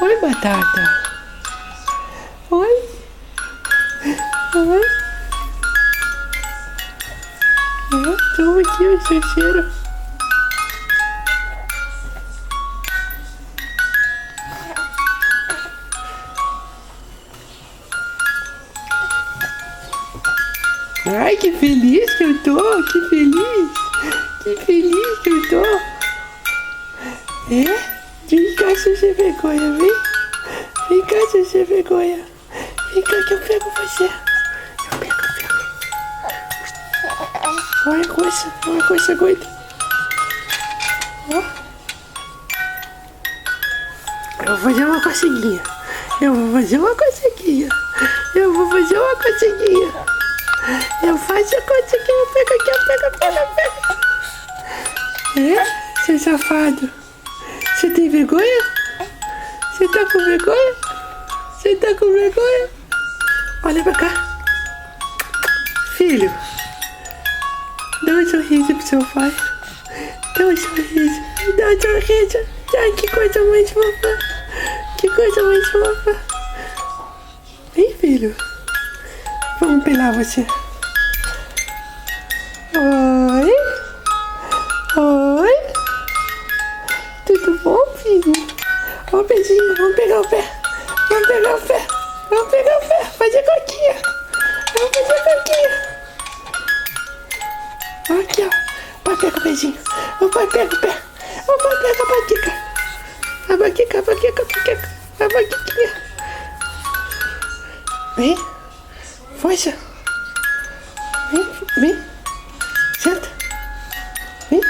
Oi, Batata. Oi. Oi. Toma aqui o seu cheiro. Ai, que feliz que eu tô, que feliz que eu tô. Vem cá, seu sem vergonha, vem cá, seu sem vergonha. Vem cá que eu pego você. Eu pego. Olha a coisa doida. Ó. Eu vou fazer uma coceguinha. Eu faço a coceguinha. Eu faço a coceguinha, eu pego aqui, eu pego. Seu safado. Você tem vergonha? Você tá com vergonha? Olha pra cá. Filho, dá um sorriso pro seu pai. Dá um sorriso. Ai, que coisa mais fofa. Vem, filho. Vamos pelar você. Oi. Tudo bom, filho? Ó, pezinho, vamos pegar o pé. Fazer coquinha. Vamos fazer coquinha. Aqui, ó. Pai, pega o pezinho. O pai pega o pé. O pai pega a baquica. A baquiquinha. Vem. Força. Vem. Senta. Vem.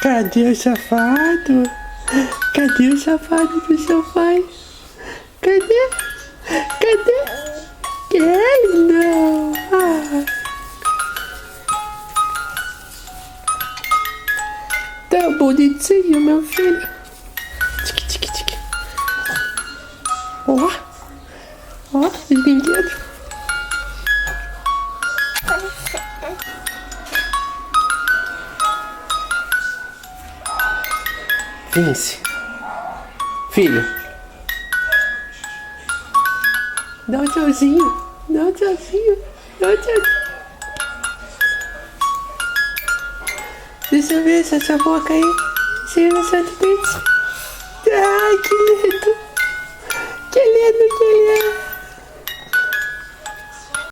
Cadê o safado? Cadê o safado do seu pai? Cadê? Não. Tá bonitinho, meu filho. Tique. Ó, os brinquedos. Vince, filho, dá um tchauzinho. Deixa eu ver essa boca aí. Cheira no santo peito. Ai, que lindo. Que lindo.